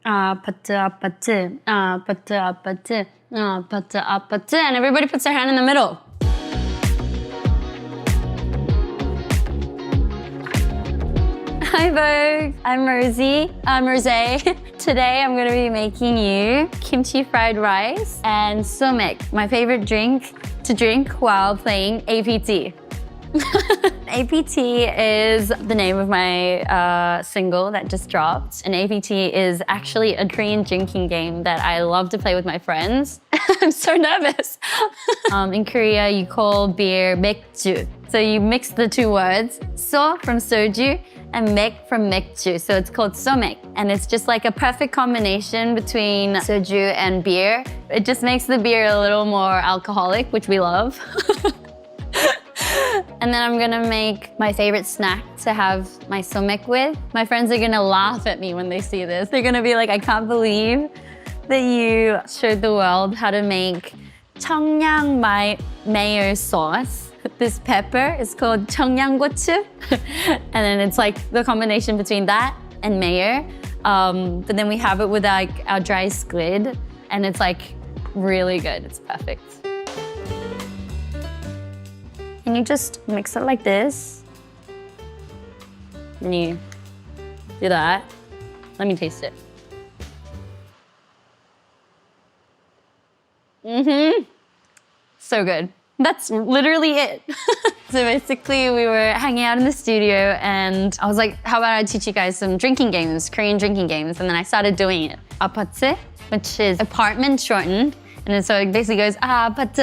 아파트, 아파트. And everybody puts their hand in the middle. Hi Vogue, I'm Rosie. Rosé. Today I'm gonna be making you kimchi fried rice and somek, my favorite drink to drink while playing APT. APT is the name of my single that just dropped. And APT is actually a Korean drinking game that I love to play with my friends. I'm so nervous. In Korea, you call beer 맥주. So you mix the two words, so from soju and mek from 맥주. So it's called somek. And it's just like a perfect combination between soju and beer. It just makes the beer a little more alcoholic, which we love. And then I'm gonna make my favorite snack to have my somek with. My friends are gonna laugh at me when they see this. They're gonna be like, I can't believe that you showed the world how to make 청양 mayo sauce. This pepper is called 청양고추. And then it's like the combination between that and mayo. But then we have it with like our dry squid. And it's like really good, it's perfect. And you just mix it like this. Then you do that. Let me taste it. So good. That's literally it. So basically we were hanging out in the studio and I was like, how about I teach you guys some drinking games, Korean drinking games. And then I started doing it. 아파트, which is apartment shortened. And then so it basically goes, 아파트,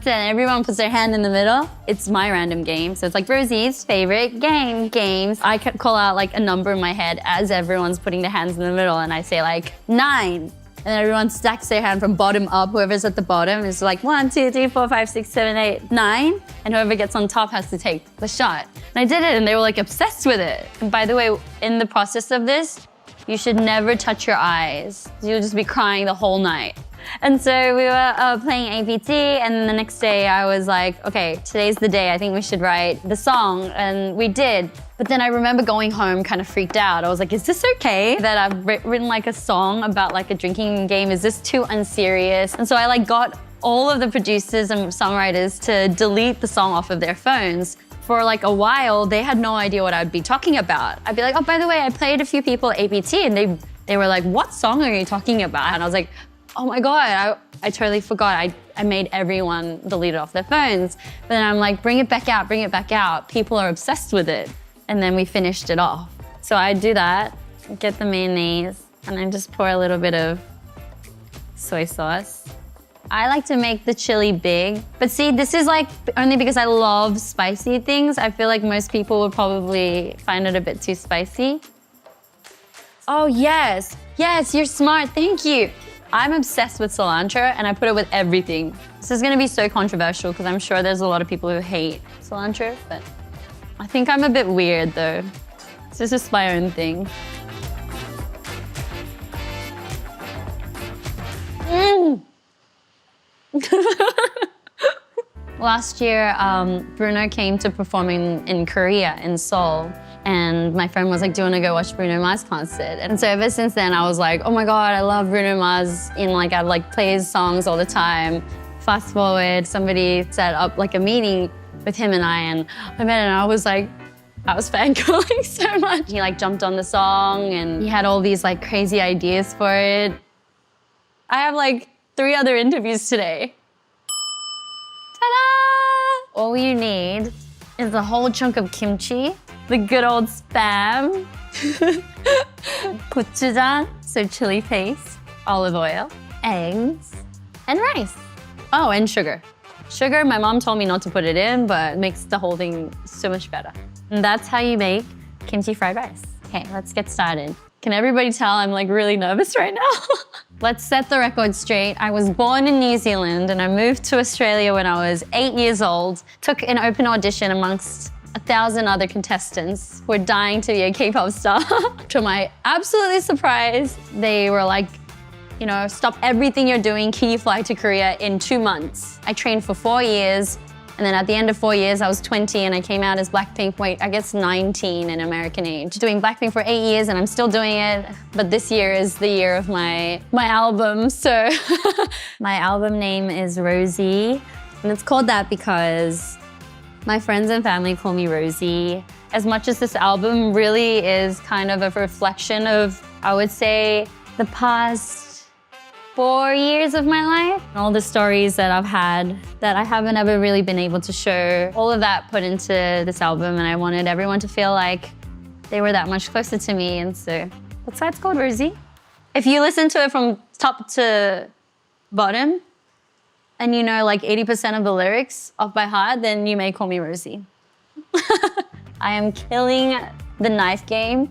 and everyone puts their hand in the middle. It's my random game. So it's like Rosie's favorite games. I call out like a number in my head as everyone's putting their hands in the middle. And I say like 9. And then everyone stacks their hand from bottom up. Whoever's at the bottom is like 1, 2, 3, 4, 5, 6, 7, 8, 9. And whoever gets on top has to take the shot. And I did it and they were like obsessed with it. And by the way, in the process of this, you should never touch your eyes. You'll just be crying the whole night. And so we were playing APT, and then the next day I was like, okay, today's the day. I think we should write the song, and we did. But then I remember going home kind of freaked out. I was like, is this okay that I've written like a song about like a drinking game? Is this too unserious? And so I like got all of the producers and songwriters to delete the song off of their phones. For like a while, they had no idea what I'd be talking about. I'd be like, oh, by the way, I played a few people APT, and they were like, what song are you talking about? And I was like, oh my God, I totally forgot. I made everyone delete it off their phones. But then I'm like, bring it back out, bring it back out. People are obsessed with it. And then we finished it off. So I do that, get the mayonnaise, and I just pour a little bit of soy sauce. I like to make the chili big. But see, this is like only because I love spicy things. I feel like most people would probably find it a bit too spicy. Oh yes, yes, you're smart, thank you. I'm obsessed with cilantro and I put it with everything. This is gonna be so controversial because I'm sure there's a lot of people who hate cilantro, but I think I'm a bit weird though. This is just my own thing. Last year, Bruno came to perform in Korea, in Seoul. And my friend was like, do you want to go watch Bruno Mars concert? And so ever since then, I was like, oh my God, I love Bruno Mars. I'd like play his songs all the time. Fast forward, somebody set up like a meeting with him and I met and I was like, I was fangirling so much. He like jumped on the song and he had all these like crazy ideas for it. I have like 3 other interviews today. Ta-da! All you need is a whole chunk of kimchi, the good old Spam, gochujang, so chili paste, olive oil, eggs, and rice. Oh, and sugar. Sugar, my mom told me not to put it in, but it makes the whole thing so much better. And that's how you make kimchi fried rice. Okay, let's get started. Can everybody tell I'm like really nervous right now? Let's set the record straight. I was born in New Zealand and I moved to Australia when I was 8 years old. Took an open audition amongst 1,000 other contestants who were dying to be a K-pop star. To my absolute surprise, they were like, you know, stop everything you're doing, can you fly to Korea in 2 months? I trained for 4 years And then at the end of 4 years, I was 20 and I came out as Blackpink, wait, I guess 19 in American age. Doing Blackpink for 8 years and I'm still doing it, but this year is the year of my album, so. My album name is Rosie, and it's called that because my friends and family call me Rosie. As much as this album really is kind of a reflection of, I would say, the past 4 years of my life. All the stories that I've had that I haven't ever really been able to show, all of that put into this album, and I wanted everyone to feel like they were that much closer to me, and so that's why it's called Rosie. If you listen to it from top to bottom, and you know like 80% of the lyrics off by heart, then you may call me Rosie. I am killing the knife game.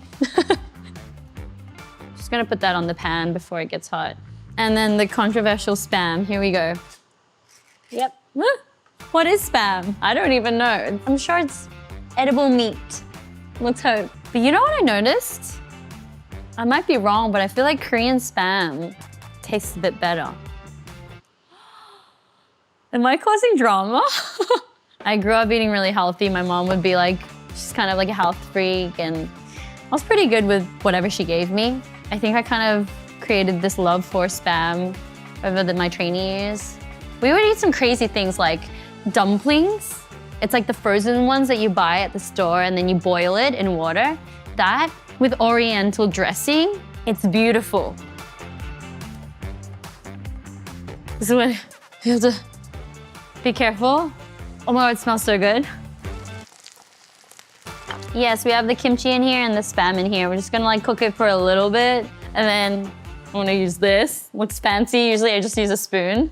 Just gonna put that on the pan before it gets hot. And then the controversial spam, here we go. Yep. What is spam? I don't even know. I'm sure it's edible meat. Let's hope. But you know what I noticed? I might be wrong, but I feel like Korean spam tastes a bit better. Am I causing drama? I grew up eating really healthy. My mom would be like, she's kind of like a health freak, and I was pretty good with whatever she gave me. I think I kind of created this love for spam over my trainee years. We would eat some crazy things like dumplings. It's like the frozen ones that you buy at the store and then you boil it in water. That with oriental dressing, it's beautiful. This is what you have to be careful. Oh my God, it smells so good. Yes, we have the kimchi in here and the spam in here. We're just gonna like cook it for a little bit, and then I'm gonna use this. Looks fancy. Usually I just use a spoon.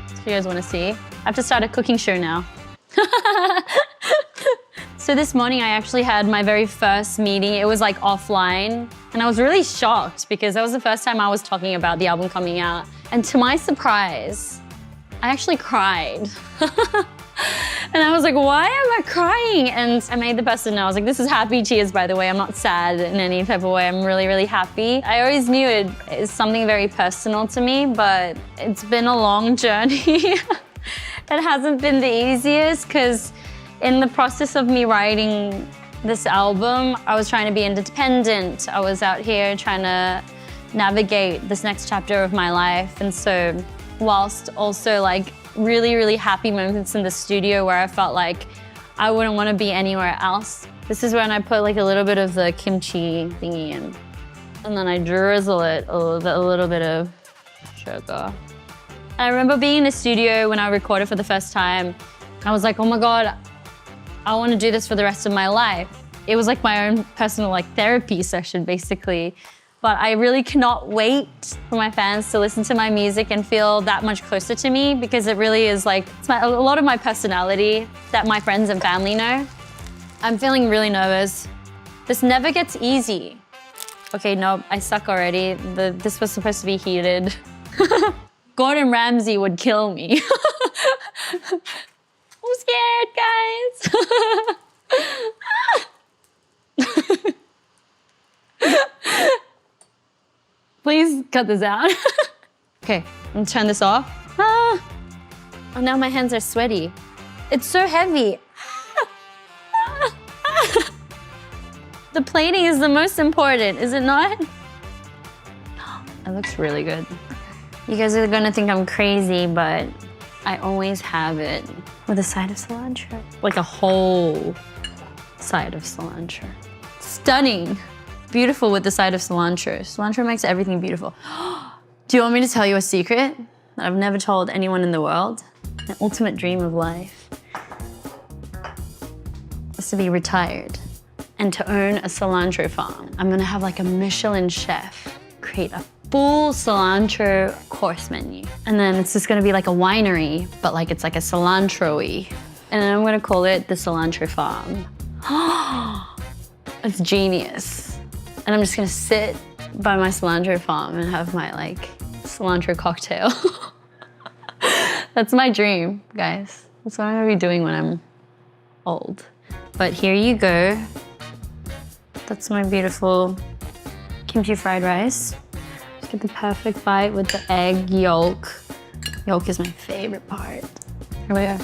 If you guys wanna see. I have to start a cooking show now. So this morning I actually had my very first meeting. It was like offline, and I was really shocked because that was the first time I was talking about the album coming out. And to my surprise, I actually cried. And I was like, why am I crying? And I made the person know. I was like, this is happy tears, by the way. I'm not sad in any type of way. I'm really, really happy. I always knew it is something very personal to me, but it's been a long journey. It hasn't been the easiest because in the process of me writing this album, I was trying to be independent. I was out here trying to navigate this next chapter of my life. And so whilst also like really, really happy moments in the studio where I felt like I wouldn't want to be anywhere else. This is when I put like a little bit of the kimchi thingy in. And then I drizzle it a little bit of sugar. I remember being in the studio when I recorded for the first time. I was like, oh my God, I want to do this for the rest of my life. It was like my own personal like therapy session basically. But I really cannot wait for my fans to listen to my music and feel that much closer to me, because it really is like, it's a lot of my personality that my friends and family know. I'm feeling really nervous. This never gets easy. Okay, no, I suck already. This was supposed to be heated. Gordon Ramsay would kill me. I'm scared, guys. Please cut this out. Okay, I'm gonna turn this off. Oh, now my hands are sweaty. It's so heavy. The plating is the most important, is it not? It looks really good. You guys are gonna think I'm crazy, but I always have it with a side of cilantro. Like a whole side of cilantro. Stunning. Beautiful with the side of cilantro. Cilantro makes everything beautiful. Do you want me to tell you a secret that I've never told anyone in the world? An ultimate dream of life is to be retired and to own a cilantro farm. I'm gonna have like a Michelin chef create a full cilantro course menu. And then it's just gonna be like a winery, but like it's like a cilantro-y. And then I'm gonna call it the Cilantro Farm. It's genius. And I'm just gonna sit by my cilantro farm and have my like cilantro cocktail. That's my dream, guys. That's what I'm gonna be doing when I'm old. But here you go. That's my beautiful kimchi fried rice. Just get the perfect bite with the egg yolk. Yolk is my favorite part. Here we go.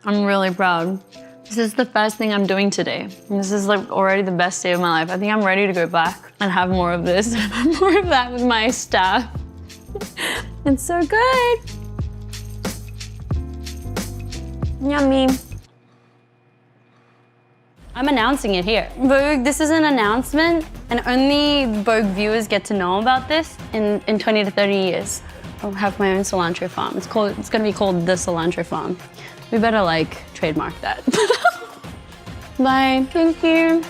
I'm really proud. This is the first thing I'm doing today. This is like already the best day of my life. I think I'm ready to go back and have more of this and more of that with my staff. It's so good. Yummy. I'm announcing it here. Vogue, this is an announcement, and only Vogue viewers get to know about this in 20 to 30 years. I'll have my own cilantro farm. It's gonna be called the Cilantro Farm. We better like trademark that. Bye, thank you.